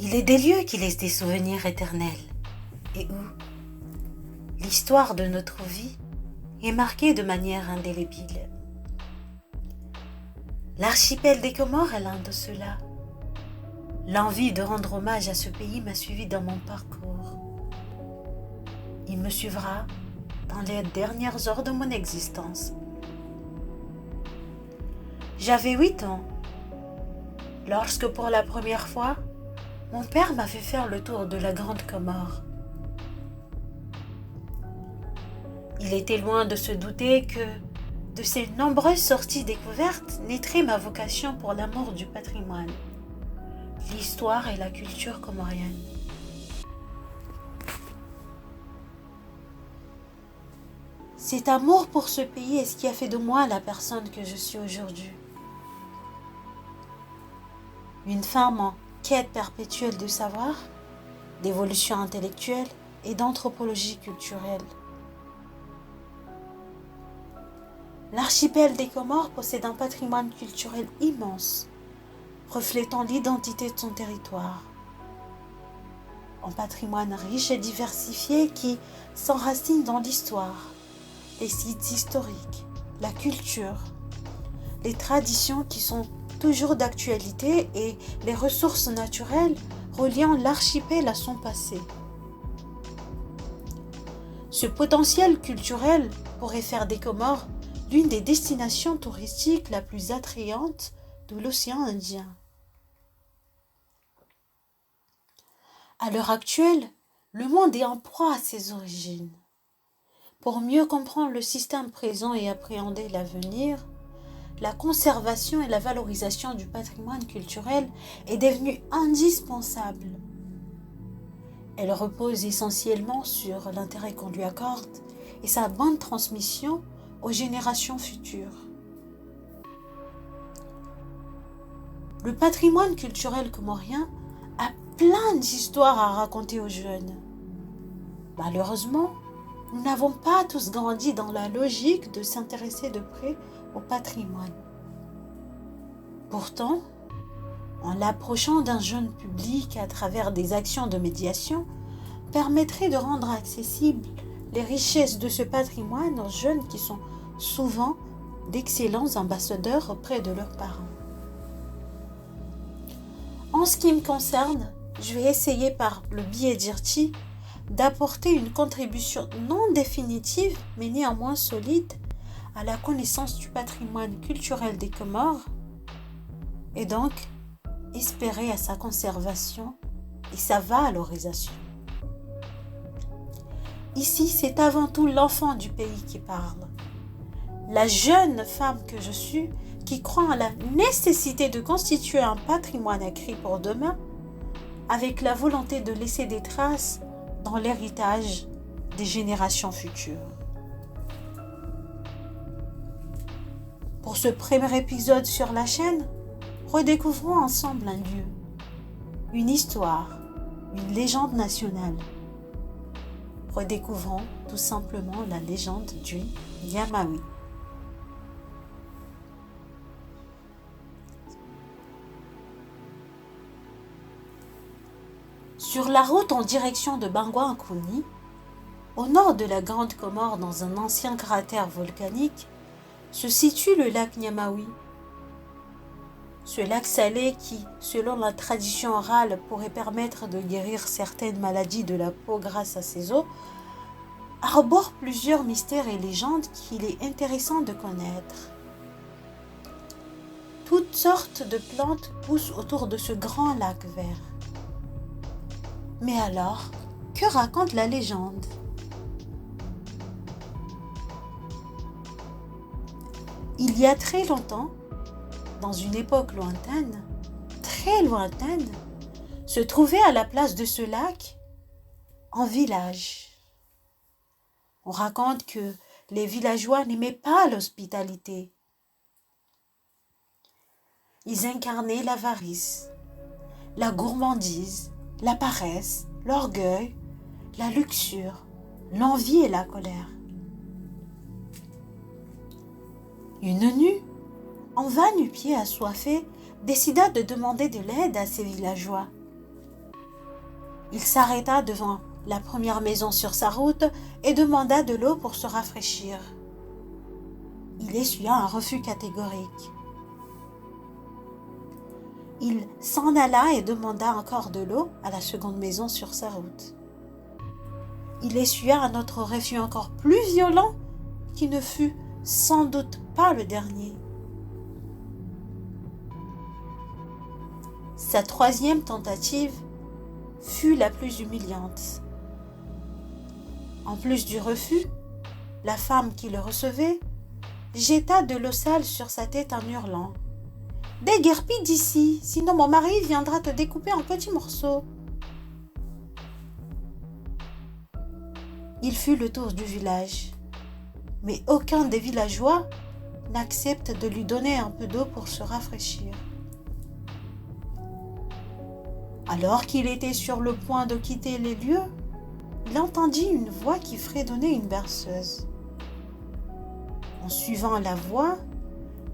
Il est des lieux qui laissent des souvenirs éternels et où l'histoire de notre vie est marquée de manière indélébile. L'archipel des Comores est l'un de ceux-là. L'envie de rendre hommage à ce pays m'a suivi dans mon parcours. Il me suivra dans les dernières heures de mon existence. J'avais 8 ans lorsque pour la première fois, mon père m'a fait faire le tour de la Grande Comore. Il était loin de se douter que de ces nombreuses sorties découvertes naîtrait ma vocation pour l'amour du patrimoine, l'histoire et la culture comorienne. Cet amour pour ce pays est ce qui a fait de moi la personne que je suis aujourd'hui. Une femme en quête perpétuelle de savoir, d'évolution intellectuelle et d'anthropologie culturelle. L'archipel des Comores possède un patrimoine culturel immense, reflétant l'identité de son territoire. Un patrimoine riche et diversifié qui s'enracine dans l'histoire, les sites historiques, la culture, les traditions qui sont toujours d'actualité et les ressources naturelles reliant l'archipel à son passé. Ce potentiel culturel pourrait faire des Comores l'une des destinations touristiques la plus attrayantes de l'océan Indien. À l'heure actuelle, le monde est en proie à ses origines. Pour mieux comprendre le système présent et appréhender l'avenir, la conservation et la valorisation du patrimoine culturel est devenue indispensable. Elle repose essentiellement sur l'intérêt qu'on lui accorde et sa bonne transmission aux générations futures. Le patrimoine culturel comorien a plein d'histoires à raconter aux jeunes. Malheureusement, nous n'avons pas tous grandi dans la logique de s'intéresser de près au patrimoine. Pourtant, en l'approchant d'un jeune public à travers des actions de médiation, permettrait de rendre accessibles les richesses de ce patrimoine aux jeunes qui sont souvent d'excellents ambassadeurs auprès de leurs parents. En ce qui me concerne, je vais essayer par le biais d'IRTI d'apporter une contribution non définitive mais néanmoins solide à la connaissance du patrimoine culturel des Comores et donc espérer à sa conservation et sa valorisation. Ici, c'est avant tout l'enfant du pays qui parle. La jeune femme que je suis, qui croit en la nécessité de constituer un patrimoine écrit pour demain, avec la volonté de laisser des traces dans l'héritage des générations futures. Pour ce premier épisode sur la chaîne, redécouvrons ensemble un lieu, une histoire, une légende nationale. Redécouvrons tout simplement la légende du Yamawi. Sur la route en direction de Bangwa-Nkuni, au nord de la Grande Comore dans un ancien cratère volcanique, se situe le lac Nyamawi. Ce lac salé qui, selon la tradition orale, pourrait permettre de guérir certaines maladies de la peau grâce à ses eaux, arbore plusieurs mystères et légendes qu'il est intéressant de connaître. Toutes sortes de plantes poussent autour de ce grand lac vert. Mais alors, que raconte la légende ? Il y a très longtemps, dans une époque lointaine, très lointaine, se trouvait à la place de ce lac un village. On raconte que les villageois n'aimaient pas l'hospitalité. Ils incarnaient l'avarice, la gourmandise, la paresse, l'orgueil, la luxure, l'envie et la colère. Une nue, en va nu-pied assoiffée, décida de demander de l'aide à ses villageois. Il s'arrêta devant la première maison sur sa route et demanda de l'eau pour se rafraîchir. Il essuya un refus catégorique. Il s'en alla et demanda encore de l'eau à la seconde maison sur sa route. Il essuya un autre refus encore plus violent qui ne fut sans doute pas le dernier. Sa troisième tentative fut la plus humiliante. En plus du refus, la femme qui le recevait jeta de l'eau sale sur sa tête en hurlant. « Déguerpis d'ici, sinon mon mari viendra te découper en petits morceaux. » Il fut le tour du village, mais aucun des villageois n'accepte de lui donner un peu d'eau pour se rafraîchir. Alors qu'il était sur le point de quitter les lieux, il entendit une voix qui fredonnait une berceuse. En suivant la voix,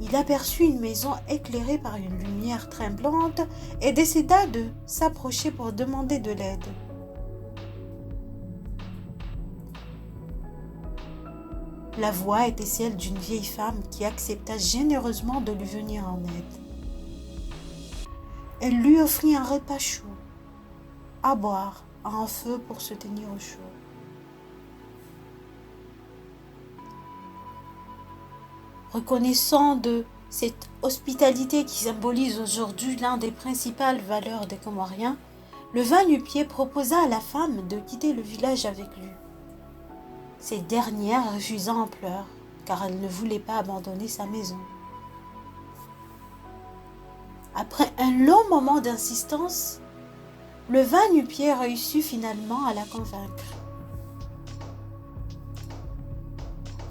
il aperçut une maison éclairée par une lumière tremblante et décida de s'approcher pour demander de l'aide. La voix était celle d'une vieille femme qui accepta généreusement de lui venir en aide. Elle lui offrit un repas chaud, à boire, un feu pour se tenir au chaud. Reconnaissant de cette hospitalité qui symbolise aujourd'hui l'une des principales valeurs des Comoriens, le va-nu-pied proposa à la femme de quitter le village avec lui. Cette dernière refusa en pleurs, car elle ne voulait pas abandonner sa maison. Après un long moment d'insistance, le va-nu-pied réussit finalement à la convaincre.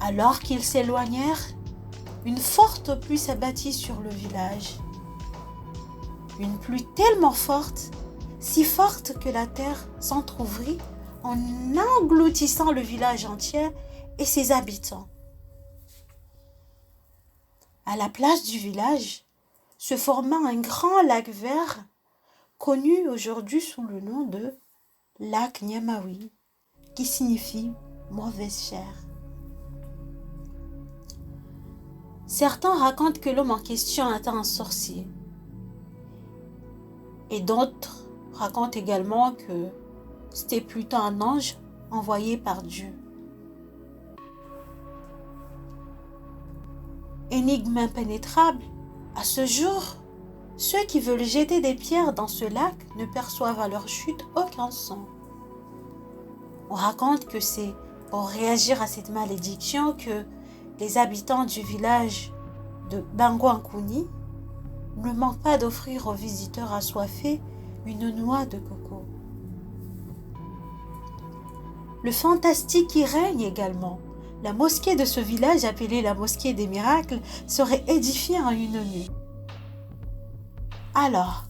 Alors qu'ils s'éloignèrent, une forte pluie s'abattit sur le village. Une pluie tellement forte, si forte que la terre s'entr'ouvrit en engloutissant le village entier et ses habitants. À la place du village se forma un grand lac vert connu aujourd'hui sous le nom de lac Niamaoui, qui signifie mauvaise chair. Certains racontent que l'homme en question était un sorcier. Et d'autres racontent également que c'était plutôt un ange envoyé par Dieu. Énigme impénétrable, à ce jour, ceux qui veulent jeter des pierres dans ce lac ne perçoivent à leur chute aucun son. On raconte que c'est pour réagir à cette malédiction que les habitants du village de Bangouankouni ne manquent pas d'offrir aux visiteurs assoiffés une noix de coco. Le fantastique y règne également. La mosquée de ce village, appelée la mosquée des miracles, serait édifiée en une nuit. Alors,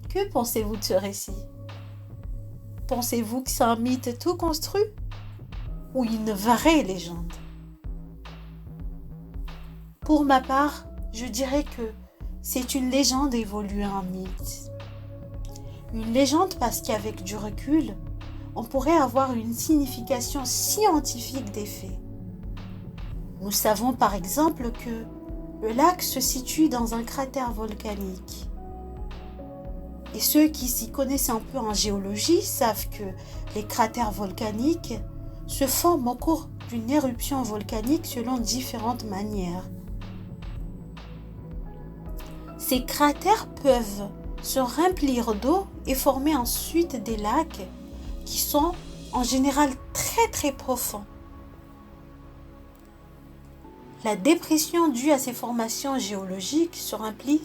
que pensez-vous de ce récit? Pensez-vous que c'est un mythe tout construit ou une vraie légende? Pour ma part, je dirais que c'est une légende évoluée en mythe. Une légende parce qu'avec du recul, on pourrait avoir une signification scientifique des faits. Nous savons par exemple que le lac se situe dans un cratère volcanique. Et ceux qui s'y connaissent un peu en géologie savent que les cratères volcaniques se forment au cours d'une éruption volcanique selon différentes manières. Ces cratères peuvent se remplir d'eau et former ensuite des lacs qui sont en général très très profonds. La dépression due à ces formations géologiques se remplit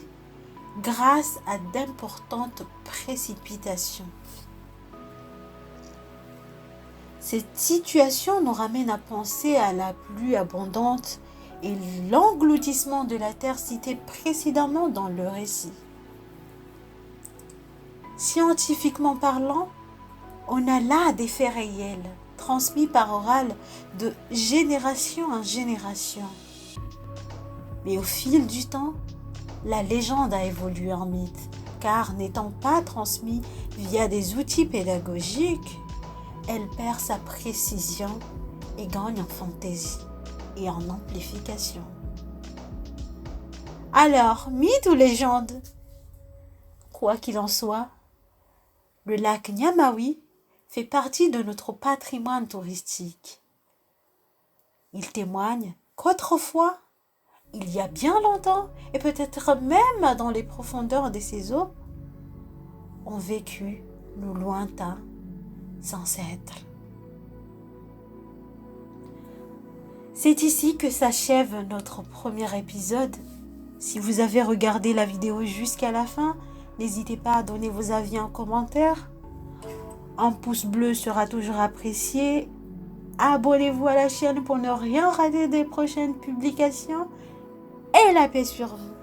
grâce à d'importantes précipitations. Cette situation nous ramène à penser à la pluie abondante et l'engloutissement de la terre cité précédemment dans le récit. Scientifiquement parlant, on a là des faits réels, transmis par oral de génération en génération. Mais au fil du temps, la légende a évolué en mythe, car n'étant pas transmis via des outils pédagogiques, elle perd sa précision et gagne en fantaisie et en amplification. Alors, mythe ou légende? Quoi qu'il en soit, le lac Niamaoui fait partie de notre patrimoine touristique. Il témoigne qu'autrefois, il y a bien longtemps, et peut-être même dans les profondeurs de ces eaux, ont vécu nos lointains ancêtres. C'est ici que s'achève notre premier épisode. Si vous avez regardé la vidéo jusqu'à la fin, n'hésitez pas à donner vos avis en commentaire. Un pouce bleu sera toujours apprécié. Abonnez-vous à la chaîne pour ne rien rater des prochaines publications. Et la paix sur vous.